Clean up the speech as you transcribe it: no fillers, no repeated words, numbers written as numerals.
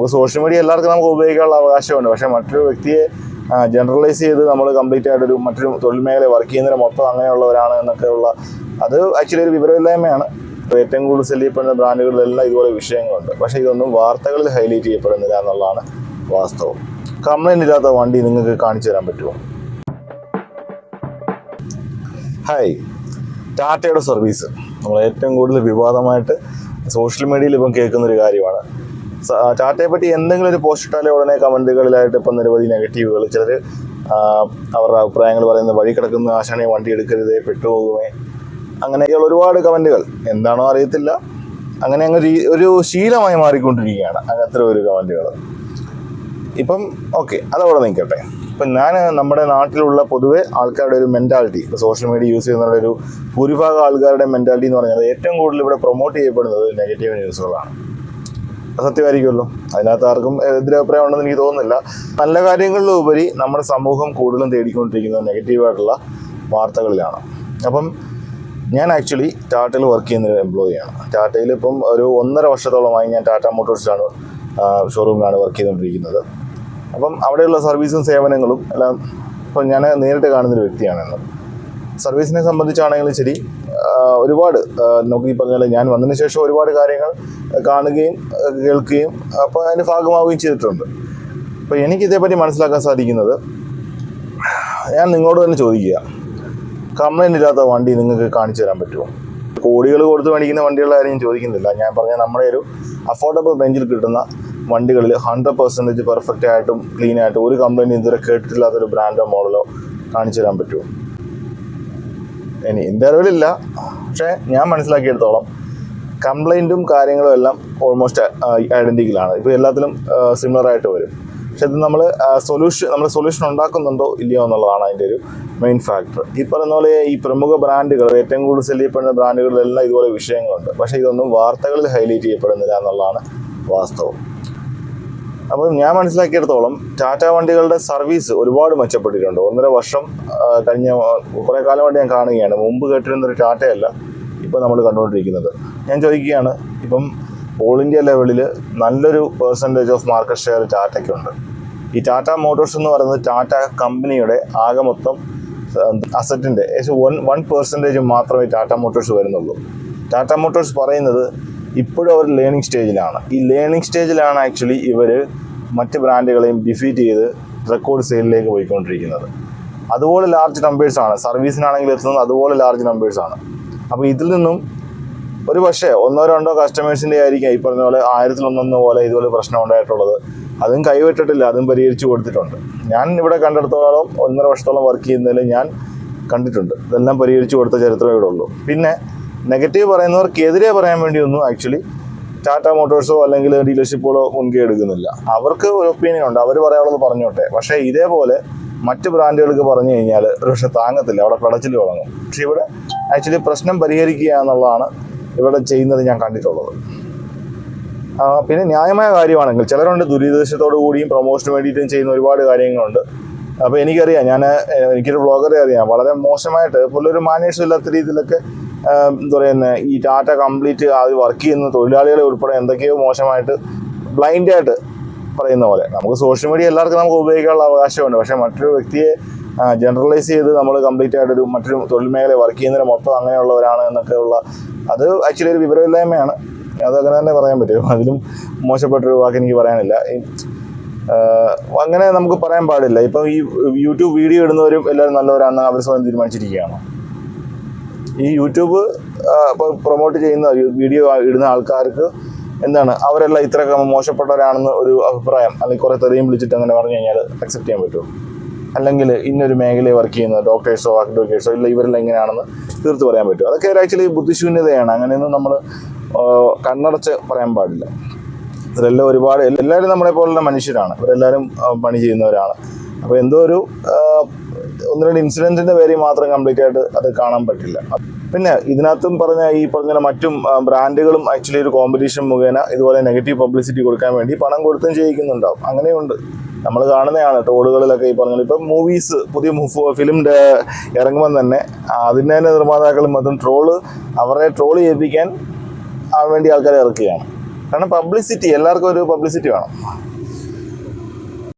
നമുക്ക് social media എല്ലാവർക്കും നമുക്ക് ഉപയോഗിക്കാനുള്ള അവകാശമുണ്ട്. പക്ഷേ മറ്റൊരു വ്യക്തിയെ ജനറലൈസ് ചെയ്ത് നമ്മൾ കംപ്ലീറ്റ് ആയിട്ടൊരു മറ്റൊരു തൊഴിൽ മേഖല വർക്ക് ചെയ്യുന്നതിന് മൊത്തം അങ്ങനെയുള്ളവരാണ് എന്നൊക്കെയുള്ള അത് ആക്ച്വലി ഒരു വിവരമില്ലായ്മയാണ്. ഏറ്റവും കൂടുതൽ സെല് ചെയ്യപ്പെടുന്ന ബ്രാൻഡുകളിലെല്ലാം ഇതുപോലെ വിഷയങ്ങളുണ്ട്. പക്ഷേ ഇതൊന്നും വാർത്തകളിൽ ഹൈലൈറ്റ് ചെയ്യപ്പെടുന്നില്ല എന്നുള്ളതാണ് വാസ്തവം. കംപ്ലൈൻ്റ് ഇല്ലാത്ത വണ്ടി നിങ്ങൾക്ക് കാണിച്ചു തരാൻ പറ്റുമോ? ഹായ്, ടാറ്റയുടെ സർവീസ് നമ്മൾ ഏറ്റവും കൂടുതൽ വിവാദമായിട്ട് സോഷ്യൽ മീഡിയയിൽ ഇപ്പം കേൾക്കുന്നൊരു കാര്യമാണ്. ടാറ്റയെ പറ്റി എന്തെങ്കിലും ഒരു പോസ്റ്റ് ഇട്ടാലേ ഉടനെ കമൻറ്റുകളിലായിട്ട് ഇപ്പം നിരവധി നെഗറ്റീവുകൾ, ചിലർ അവരുടെ അഭിപ്രായങ്ങൾ പറയുന്നത് വഴി കിടക്കുന്ന ആശാനെ വണ്ടി എടുക്കരുതേ, പെട്ടുപോകുമേ, അങ്ങനെയൊക്കെയുള്ള ഒരുപാട് കമൻറ്റുകൾ. എന്താണോ അറിയത്തില്ല, അങ്ങനെ അങ്ങ് ഒരു ശീലമായി മാറിക്കൊണ്ടിരിക്കുകയാണ് അങ്ങനത്തെ ഒരു കമൻറ്റുകൾ. ഇപ്പം ഓക്കെ, അതവിടെ നിൽക്കട്ടെ. ഇപ്പം ഞാൻ നമ്മുടെ നാട്ടിലുള്ള പൊതുവെ ആൾക്കാരുടെ ഒരു മെൻറ്റാലിറ്റി, ഇപ്പോൾ സോഷ്യൽ മീഡിയ യൂസ് ചെയ്യുന്ന ഒരു ഭൂരിഭാഗം ആൾക്കാരുടെ മെൻറ്റാലിറ്റി എന്ന് പറഞ്ഞാൽ ഏറ്റവും കൂടുതൽ ഇവിടെ പ്രൊമോട്ട് ചെയ്യപ്പെടുന്നത് നെഗറ്റീവ് ന്യൂസുകളാണ്. സത്യമായിരിക്കുമല്ലോ, അതിനകത്ത് ആർക്കും എതിരഭിപ്രായം ഉണ്ടെന്ന് എനിക്ക് തോന്നുന്നില്ല. നല്ല കാര്യങ്ങളിലുപരി നമ്മുടെ സമൂഹം കൂടുതലും തേടിക്കൊണ്ടിരിക്കുന്നത് നെഗറ്റീവായിട്ടുള്ള വാർത്തകളിലാണ്. അപ്പം ഞാൻ ആക്ച്വലി ടാറ്റയിൽ വർക്ക് ചെയ്യുന്ന ഒരു എംപ്ലോയിയാണ്. ടാറ്റയിൽ ഇപ്പം ഒരു 1.5 വർഷത്തോളമായി ഞാൻ ടാറ്റ മോട്ടോഴ്സിലാണ് ഷോറൂമിലാണ് വർക്ക് ചെയ്തുകൊണ്ടിരിക്കുന്നത്. അപ്പം അവിടെയുള്ള സർവീസും സേവനങ്ങളും എല്ലാം ഇപ്പം ഞാൻ നേരിട്ട് കാണുന്നൊരു വ്യക്തിയാണെന്ന്. സർവീസിനെ സംബന്ധിച്ചാണെങ്കിലും ശരി, ഒരുപാട് നമുക്ക് ഈ പറഞ്ഞാൽ ഞാൻ വന്നതിന് ശേഷം ഒരുപാട് കാര്യങ്ങൾ കാണുകയും കേൾക്കുകയും അപ്പോൾ അതിന് ഭാഗമാവുകയും ചെയ്തിട്ടുണ്ട്. അപ്പോൾ എനിക്കിതേപ്പറ്റി മനസ്സിലാക്കാൻ സാധിക്കുന്നത്, ഞാൻ നിങ്ങളോട് തന്നെ ചോദിക്കുക, കംപ്ലൈൻ്റ് ഇല്ലാത്ത വണ്ടി നിങ്ങൾക്ക് കാണിച്ചു തരാൻ പറ്റുമോ? കോടികൾ കൊടുത്ത് മേടിക്കുന്ന വണ്ടികളുടെ കാര്യം ഞാൻ ചോദിക്കുന്നില്ല. ഞാൻ പറഞ്ഞ നമ്മുടെ ഒരു അഫോർഡബിൾ റേഞ്ചിൽ കിട്ടുന്ന വണ്ടികളിൽ 100% പെർഫെക്റ്റ് ആയിട്ടും ക്ലീൻ ആയിട്ടും ഒരു കംപ്ലൈൻറ്റ് ഇതുവരെ കേട്ടിട്ടില്ലാത്തൊരു ബ്രാൻഡോ മോഡലോ കാണിച്ചു തരാൻ പറ്റുമോ? എൻ്റെ അറിവിലില്ല. പക്ഷേ ഞാൻ മനസ്സിലാക്കിയെടുത്തോളം കംപ്ലൈൻറ്റും കാര്യങ്ങളും എല്ലാം ഓൾമോസ്റ്റ് ഐഡൻറ്റിക്കലാണ്. ഇപ്പോൾ എല്ലാത്തിലും സിമിലറായിട്ട് വരും. പക്ഷെ ഇത് നമ്മൾ സൊല്യൂഷൻ ഉണ്ടാക്കുന്നുണ്ടോ ഇല്ലയോ എന്നുള്ളതാണ് അതിൻ്റെ ഒരു മെയിൻ ഫാക്ടർ. ഈ പറയുന്ന പോലെ ഈ പ്രമുഖ ബ്രാൻഡുകൾ, ഏറ്റവും കൂടുതൽ സെല് ചെയ്യപ്പെടുന്ന ബ്രാൻഡുകളിലെല്ലാം ഇതുപോലെ വിഷയങ്ങളുണ്ട്. പക്ഷേ ഇതൊന്നും വാർത്തകളിൽ ഹൈലൈറ്റ് ചെയ്യപ്പെടുന്നില്ല എന്നുള്ളതാണ് വാസ്തവം. അപ്പം ഞാൻ മനസ്സിലാക്കിയെടുത്തോളം ടാറ്റ വണ്ടികളുടെ സർവീസ് ഒരുപാട് മെച്ചപ്പെട്ടിട്ടുണ്ട്. 1.5 വർഷം കഴിഞ്ഞ കുറേ കാലമായിട്ട് ഞാൻ കാണുകയാണ്. മുമ്പ് കേട്ടിരുന്നൊരു ടാറ്റയല്ല ഇപ്പം നമ്മൾ കണ്ടുകൊണ്ടിരിക്കുന്നത്. ഞാൻ ചോദിക്കുകയാണ്, ഇപ്പം ഓൾ ഇന്ത്യ ലെവലിൽ നല്ലൊരു പെർസെൻറ്റേജ് ഓഫ് മാർക്കറ്റ് ഷെയർ ടാറ്റയ്ക്കുണ്ട്. ഈ ടാറ്റ മോട്ടോഴ്സ് എന്ന് പറയുന്നത് ടാറ്റ കമ്പനിയുടെ ആകെ മൊത്തം അസറ്റിൻ്റെ ഏകദേശം 1% മാത്രമേ ടാറ്റ മോട്ടോഴ്സ് വരുന്നുള്ളൂ. ടാറ്റ മോട്ടോഴ്സ് പറയുന്നത് ഇപ്പോഴും അവർ ലേണിംഗ് സ്റ്റേജിലാണ്. ഈ ലേണിംഗ് സ്റ്റേജിലാണ് ആക്ച്വലി ഇവർ മറ്റ് ബ്രാൻഡുകളെയും ഡിഫീറ്റ് ചെയ്ത് റെക്കോർഡ് സെയിലിലേക്ക് പോയിക്കൊണ്ടിരിക്കുന്നത്. അതുപോലെ ലാർജ് നമ്പേഴ്സാണ് സർവീസിനാണെങ്കിൽ എത്തുന്നത്, അതുപോലെ ലാർജ് നമ്പേഴ്സാണ്. അപ്പോൾ ഇതിൽ നിന്നും ഒരു പക്ഷേ 1-2 കസ്റ്റമേഴ്സിൻ്റെ ആയിരിക്കും ഈ പറഞ്ഞ പോലെ 1000-1 പോലെ ഇതുപോലെ പ്രശ്നം ഉണ്ടായിട്ടുള്ളത്. അതും കൈവിട്ടിട്ടില്ല, അതും പരിഹരിച്ചു കൊടുത്തിട്ടുണ്ട്. ഞാൻ ഇവിടെ കണ്ടെടുത്തോളം 1.5 വർഷത്തോളം വർക്ക് ചെയ്യുന്നതിൽ ഞാൻ കണ്ടിട്ടുണ്ട്. ഇതെല്ലാം പരിഹരിച്ചു കൊടുത്ത ചരിത്രമേ ഇവിടെ ഉള്ളൂ. പിന്നെ നെഗറ്റീവ് പറയുന്നവർക്കെതിരെ പറയാൻ വേണ്ടിയൊന്നും ആക്ച്വലി ടാറ്റ മോട്ടോഴ്സോ അല്ലെങ്കിൽ ഡീലർഷിപ്പുകളോ മുൻകൈ എടുക്കുന്നില്ല. അവർക്ക് ഒരു ഒപ്പീനിയൻ ഉണ്ട്, അവർ പറയാനുള്ളത് പറഞ്ഞോട്ടെ. പക്ഷേ ഇതേപോലെ മറ്റ് ബ്രാൻഡുകൾക്ക് പറഞ്ഞു കഴിഞ്ഞാൽ ഒരു പക്ഷേ താങ്ങത്തില്ല, അവിടെ പിടച്ചിൽ തുടങ്ങും. പക്ഷെ ഇവിടെ ആക്ച്വലി പ്രശ്നം പരിഹരിക്കുക എന്നുള്ളതാണ് ഇവിടെ ചെയ്യുന്നത് ഞാൻ കണ്ടിട്ടുള്ളത്. പിന്നെ ന്യായമായ കാര്യമാണെങ്കിൽ ചിലരുണ്ട് ദുരുദ്ദേശത്തോടു കൂടിയും പ്രൊമോഷന് വേണ്ടിയിട്ടും ചെയ്യുന്ന ഒരുപാട് കാര്യങ്ങളുണ്ട്. അപ്പോൾ എനിക്കറിയാം, എനിക്കൊരു വ്ളോഗറെ അറിയാം, വളരെ മോശമായിട്ട് പുള്ളൊരു മാനേഴ്സ് ഇല്ലാത്ത രീതിയിലൊക്കെ എന്താ പറയുന്നത്, ഈ ടാറ്റ കംപ്ലീറ്റ് അത് വർക്ക് ചെയ്യുന്ന തൊഴിലാളികളെ ഉൾപ്പെടെ എന്തൊക്കെയോ മോശമായിട്ട് ബ്ലൈൻഡായിട്ട് പറയുന്ന പോലെ. നമുക്ക് സോഷ്യൽ മീഡിയ എല്ലാവർക്കും നമുക്ക് ഉപയോഗിക്കാനുള്ള അവകാശമുണ്ട്. പക്ഷേ മറ്റൊരു വ്യക്തിയെ ജനറലൈസ് ചെയ്ത് നമ്മൾ കംപ്ലീറ്റ് ആയിട്ടൊരു മറ്റൊരു തൊഴിൽ മേഖല വർക്ക് ചെയ്യുന്നതിന് മൊത്തം അങ്ങനെയുള്ളവരാണ് എന്നൊക്കെയുള്ള അത് ആക്ച്വലി ഒരു വിവരമില്ലായ്മയാണ്. അതങ്ങനെ തന്നെ പറയാൻ പറ്റും. അതിലും മോശപ്പെട്ടൊരു വാക്ക് എനിക്ക് പറയാനില്ല. അങ്ങനെ നമുക്ക് പറയാൻ പാടില്ല. ഇപ്പം ഈ യൂട്യൂബ് വീഡിയോ ഇടുന്നവരും എല്ലാവരും നല്ലവരാണെന്ന് അവർ സ്വയം തീരുമാനിച്ചിരിക്കുകയാണ്. ഈ യൂട്യൂബ് ഇപ്പോൾ പ്രൊമോട്ട് ചെയ്യുന്ന വീഡിയോ ഇടുന്ന ആൾക്കാർക്ക് എന്താണ്, അവരെല്ലാം ഇത്ര മോശപ്പെട്ടവരാണെന്ന് ഒരു അഭിപ്രായം അല്ലെങ്കിൽ കുറേ തെറിയും വിളിച്ചിട്ട് അങ്ങനെ പറഞ്ഞു കഴിഞ്ഞാൽ അക്സെപ്റ്റ് ചെയ്യാൻ പറ്റുമോ? അല്ലെങ്കിൽ ഇന്നൊരു മേഖലയിൽ വർക്ക് ചെയ്യുന്ന ഡോക്ടേഴ്സോ അഡ്വക്കേറ്റ്സോ ഇല്ല ഇവരെല്ലാം ഇങ്ങനെയാണെന്ന് തീർത്ത് പറയാൻ പറ്റുമോ? അതൊക്കെ ആക്ച്വലി ബുദ്ധിശൂന്യതയാണ്. അങ്ങനെയൊന്നും നമ്മൾ കണ്ണടച്ച് പറയാൻ പാടില്ല. ഇവരെല്ലാം എല്ലാവരും നമ്മളെ പോലുള്ള മനുഷ്യരാണ്. ഇവരെല്ലാവരും പണി ചെയ്യുന്നവരാണ്. അപ്പോൾ എന്തോ ഒരു 1-2 ഇൻസിഡൻറ്റിൻ്റെ പേരിൽ മാത്രം കംപ്ലീറ്റ് ആയിട്ട് അത് കാണാൻ പറ്റില്ല. പിന്നെ ഇതിനകത്തും ഈ പറഞ്ഞ മറ്റും ബ്രാൻഡുകളും ആക്ച്വലി ഒരു കോമ്പറ്റീഷൻ മുഖേന ഇതുപോലെ നെഗറ്റീവ് പബ്ലിസിറ്റി കൊടുക്കാൻ വേണ്ടി പണം കൊടുത്തും ചെയ്യിക്കുന്നുണ്ടാവും. അങ്ങനെയുണ്ട്, നമ്മൾ കാണുന്നതാണ് ട്രോളുകളിലൊക്കെ. ഈ പറഞ്ഞ ഇപ്പം മൂവീസ് പുതിയ ഫിലിം ഇറങ്ങുമ്പോൾ തന്നെ അതിൻ്റെ തന്നെ നിർമ്മാതാക്കളും അതും അവരെ ട്രോൾ ചെയ്യിപ്പിക്കാൻ വേണ്ടി ആൾക്കാരെ ഇറക്കുകയാണ്. കാരണം പബ്ലിസിറ്റി, എല്ലാവർക്കും ഒരു പബ്ലിസിറ്റി വേണം.